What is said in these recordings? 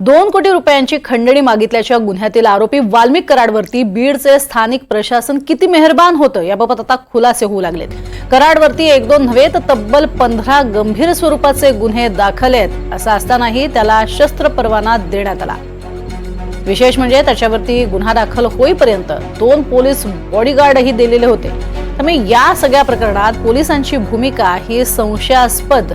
2 कोटी रुपयांची खंडणी मागितल्याच्या गुन्ह्यातील आरोपी वाल्मिक कराडवरती बीडचे स्थानिक प्रशासन किती मेहरबान होतं याबाबत आता खुलासे होऊ लागलेत। कराडवरती 1-2 नव्हे तर तब्बल 15 गंभीर स्वरूपाचे गुन्हे दाखल आहेत। असं असतानाही त्याला शस्त्र परवाना देण्यात आला। विशेष म्हणजे त्याच्यावरती गुन्हा दाखल होईपर्यंत 2 पोलीस बॉडीगार्डही दिलेले होते। त्यामुळे या सगळ्या प्रकरणात पोलिसांची भूमिका ही संशयास्पद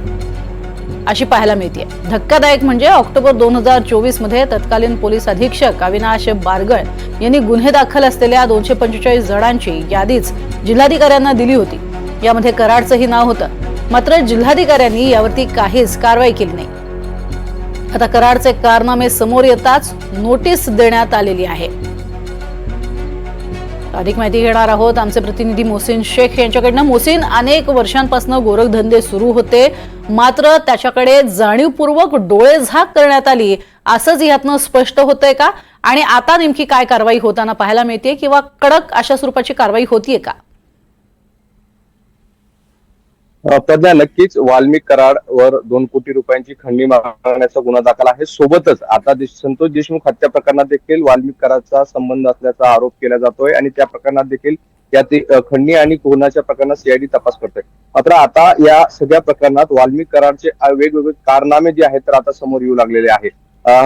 अशी पाहायला मिळते। धक्कादायक म्हणजे ऑक्टोबर 2024 मध्ये तत्कालीन पोलीस अधीक्षक अविनाश बारगळ यांनी गुन्हे दाखल असलेल्या 245 जणांची यादीच जिल्हाधिकाऱ्यांना दिली होती। यामध्ये कराडचंही नाव होतं, मात्र जिल्हाधिकाऱ्यांनी यावरती काहीच कारवाई केली नाही। आता कराडचे कारनामे समोर येताच नोटीस देण्यात आलेली आहे। अधिक माहिती घेणार आहोत आमचे प्रतिनिधी मोहसिन शेख यांच्याकडनं। मोहसिन, अनेक वर्षांपासून गोरखधंदे सुरू होते, मात्र त्याच्याकडे जाणीवपूर्वक डोळेझाक करण्यात आली असंच यातनं स्पष्ट होतंय का? आणि आता नेमकी काय कारवाई होताना पाहायला मिळते किंवा कडक अशा स्वरूपाची कारवाई होतीये का? प्रज्ञा, नक्कीच वाल्मिक कराडवर 2 कोटी रुपयांची खंडणी मागण्याचा गुन्हा दाखल आहे। सोबतच आता संतोष देशमुख हत्या प्रकरणात देखील वाल्मिक कराडचा संबंध असल्याचा आरोप केला जातोय आणि त्या प्रकरणात देखील यातील खंडणी आणि खुनाच्या प्रकरणात सीआयडी तपास करतोय। मात्र आता या सगळ्या प्रकरणात वाल्मिक कराडचे वेगवेगळे कारनामे जे आहेत तर आता समोर येऊ लागलेले आहेत।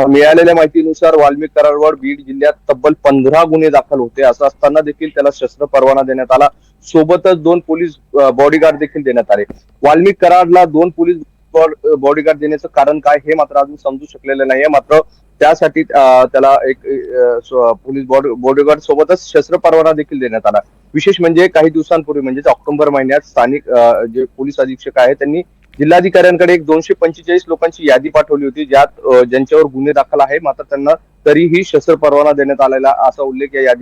मिळालेल्या माहितीनुसार वाल्मिक कराडवर बीड जिल्ह्यात तब्बल 15 गुन्हे दाखल होते। असं असताना देखील त्याला शस्त्र परवाना देण्यात आला। सोबतच 2 पोलीस बॉडीगार्ड देखील देण्यात आले। वाल्मिक कराडला 2 पोलीस बॉडीगार्ड देण्याचं कारण काय हे मात्र अजून समजू शकलेलं नाहीये। मात्र त्यासाठी त्याला एक पोलीस बॉडीगार्ड सोबतच शस्त्र परवाना देखील देण्यात आला। विशेष म्हणजे काही दिवसांपूर्वी म्हणजे ऑक्टोबर महिन्यात स्थानिक जे पोलीस अधीक्षक आहेत त्यांनी जिल्हाधिकाऱ्यांकडे एक 245 लोकांची यादी पाठवली होती, ज्यांच्यावर गुन्हे दाखल आहे, मात्र त्यांना तरीही शस्त्र परवाना देण्यात आलेला असा उल्लेख या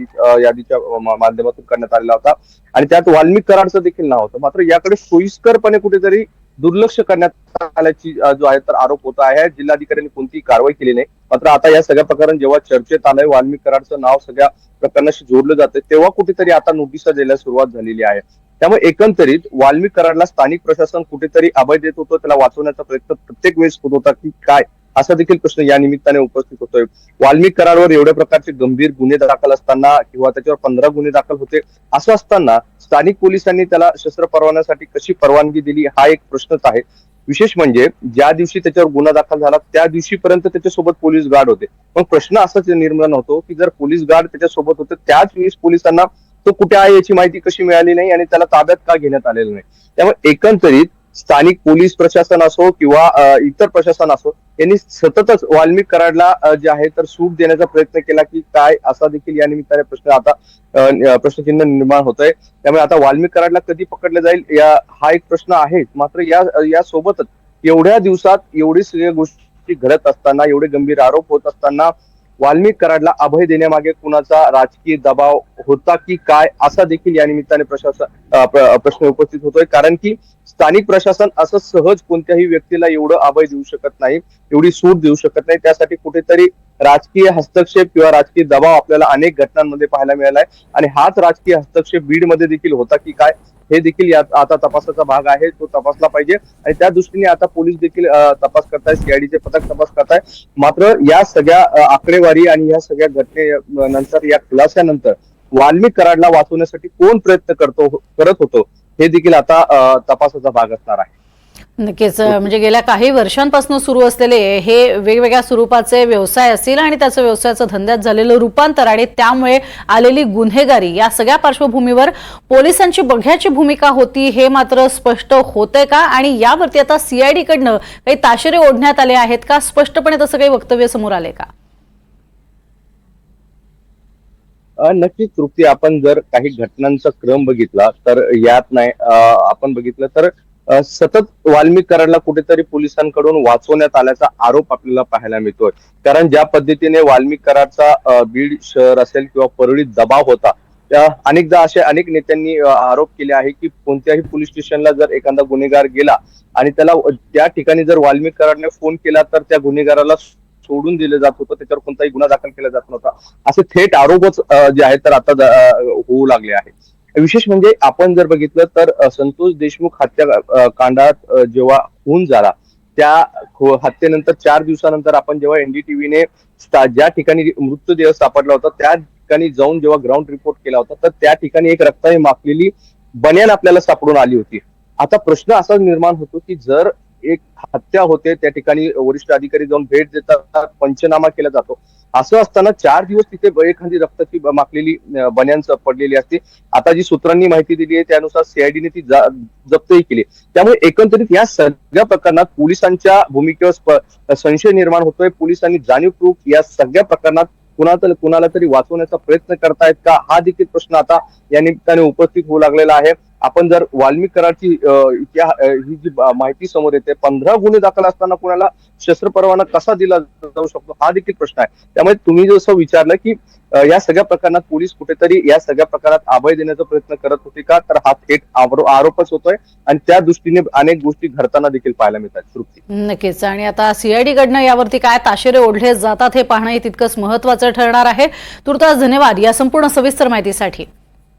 यादीच्या माध्यमातून करण्यात आलेला होता आणि त्यात वाल्मिक कराडचं देखील नाव होतं। मात्र याकडे सोयीस्करपणे कुठेतरी दुर्लक्ष करण्यात आल्याची जो आहे तर आरोप होत आहे। जिल्हाधिकाऱ्यांनी कोणतीही कारवाई केली नाही। मात्र आता या सगळ्या प्रकरण जेव्हा चर्चेत आलंय, वाल्मिक कराडचं नाव सगळ्या प्रकरणाशी जोडलं जातं, तेव्हा कुठेतरी आता नोटिसा द्यायला सुरुवात झालेली आहे। त्यामुळे एकंदरीत वाल्मिक कराडला स्थानिक प्रशासन कुठेतरी अभय देत होतं, त्याला वाचवण्याचा प्रयत्न प्रत्येक वेळेस होत होता की काय, असा देखील प्रश्न या निमित्ताने उपस्थित होतोय। वाल्मिक कराडवर एवढ्या प्रकारचे गंभीर गुन्हे दाखल असताना किंवा त्याच्यावर 15 गुन्हे दाखल होते, असं असताना स्थानिक पोलिसांनी त्याला शस्त्र परवान्यासाठी कशी परवानगी दिली हा एक प्रश्नच आहे। विशेष म्हणजे ज्या दिवशी त्याच्यावर गुन्हा दाखल झाला त्या दिवशीपर्यंत त्याच्यासोबत पोलीस गार्ड होते। मग प्रश्न असाच निर्माण होतो की जर पोलीस गार्ड त्याच्यासोबत होते, त्याच वेळेस पोलिसांना तो कुठे आहे याची माहिती कशी मिळाली नाही आणि त्याला ताब्यात का घेण्यात आलेलं नाही? त्यामुळे एकंदरीत स्थानिक पोलीस प्रशासन असो किंवा इतर प्रशासन असो, यांनी सततच वाल्मिक कराडला जे आहे तर सूट देण्याचा प्रयत्न केला की काय, असा देखील या निमित्ताने प्रश्नचिन्ह निर्माण होत आहे। त्यामुळे आता वाल्मिक कराडला कधी पकडलं जाईल हा एक प्रश्न आहे। मात्र या सोबतच एवढ्या दिवसात एवढी सगळ्या गोष्टी घडत असताना, एवढे गंभीर आरोप होत असताना वाल्मिक कराडला अभय देण्यामागे कुणाचा राजकीय दबाव होता की काय, असा देखील या निमित्ताने प्रश्न उपस्थित होतोय। कारण की स्थानिक प्रशासन असं सहज कोणत्याही व्यक्तीला एवढं अभय देऊ शकत नाही, एवढी सूट देऊ शकत नाही। त्यासाठी कुठेतरी राजकीय हस्तक्षेप किंवा राजकीय दबाव आपल्याला अनेक घटनांमध्ये पाहायला मिळालाय आणि हाच राजकीय हस्तक्षेप बीडमध्ये देखील होता की काय, हे देखील यात आता तपासाचा भाग आहे, तो तपासला पाहिजे आणि त्या दृष्टीने आता पोलीस देखील तपास करताय, सीआयडीचे पथक तपास करताय। मात्र या सगळ्या आकडेवारी आणि या सगळ्या घटनेनंतर, या खुलास्यानंतर वाल्मिक कराडला वाचवण्यासाठी कोण प्रयत्न करत होतो हे देखील आता तपासाचा भाग असणार आहे। नक्कीच, म्हणजे गेल्या काही वर्षांपासून सुरू असलेले हे वेगवेगळ्या स्वरूपाचे व्यवसाय असतील आणि त्याचं व्यवसायाचं धंद्यात झालेलं रूपांतर आणि त्यामुळे आलेली गुन्हेगारी, या सगळ्या पार्श्वभूमीवर पोलिसांची बघ्याची भूमिका होती हे मात्र स्पष्ट होतंय का? आणि यावरती आता सीआयडी कडनं काही ताशेरे ओढण्यात आले आहेत का? स्पष्टपणे तसं काही वक्तव्य समोर आले का? नक्कीच तृप्ती, आपण जर काही घटनांचा क्रम बघितला तर यात नाही आपण बघितलं तर सतत वाल्मिक कराडला कुठेतरी पोलिसांकडून वाचवण्यात आल्याचा आरोप आपल्याला पाहायला मिळतोय। कारण ज्या पद्धतीने वाल्मिक कराडचा बीड शहर असेल किंवा परळीत दबाव होता, अनेकदा अनेक नेत्यांनी आरोप केले आहे की कोणत्याही पोलीस स्टेशनला जर एखादा गुन्हेगार गेला आणि त्याला त्या ठिकाणी जर वाल्मिक कराडने फोन केला तर त्या गुन्हेगाराला सोडून दिलं जात होतं, त्याच्यावर कोणताही गुन्हा दाखल केला जात नव्हता, असे थेट आरोपच जे आहेत तर आता होऊ लागले आहेत। विशेष म्हणजे आपण जर बघितलं तर संतोष देशमुख हत्या कांडात जेव्हा खून झाला हत्येनंतर 4 दिवसानंतर आपण जेव्हा एनडीटीव्हीने ज्या ठिकाणी मृतदेह सापडला होता त्या ठिकाणी जाऊन जेव्हा ग्राउंड रिपोर्ट केला होता तर त्या ठिकाणी एक रक्ताने माखलेली बनियान आपल्याला सापडून आली होती. आता प्रश्न असा निर्माण होतो की जर एक हत्या होते त्या ठिकाणी वरिष्ठ अधिकारी जाऊन भेट देतात, पंचनामा केला जातो, असं असताना 4 दिवस तिथे एखादी रक्ताची माखलेली बनियान पडलेली असते. आता जी सूत्रांनी माहिती दिली आहे त्यानुसार सीआयडीने ती जप्तही केली. त्यामुळे एकंदरीत या सगळ्या प्रकरणात पोलिसांच्या भूमिकेवर संशय निर्माण होतोय. पोलिसांनी जाणीवपूर्वक या सगळ्या प्रकरणात कुणाला तरी वाचवण्याचा प्रयत्न करतायत का, हा देखील प्रश्न आता या निमित्ताने उपस्थित होऊ लागलेला आहे. आपण जर वाल्मिक कराडची ही जी माहिती समोर येते, 15 गुन्हे दाखल असताना कुणाला शस्त्र परवाना कसा दिला जाऊ शकतो, हा देखील प्रश्न आहे. त्यामुळे तुम्ही जसं विचारलं की या सगळ्या प्रकरणात पोलीस कुठेतरी या सगळ्या प्रकारात अभय देण्याचा प्रयत्न करत होते का, तर हा थेट आरोपच होतोय आणि त्या दृष्टीने अनेक गोष्टी घडताना देखील पाहायला मिळतात. तृप्ती, नक्कीच. आणि आता सीआयडी कडनं यावरती काय ताशेरे ओढले जातात हे पाहणं तितकंच महत्त्वाचं ठरणार आहे. तुर्तास धन्यवाद या संपूर्ण सविस्तर माहितीसाठी.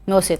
मोहसिन.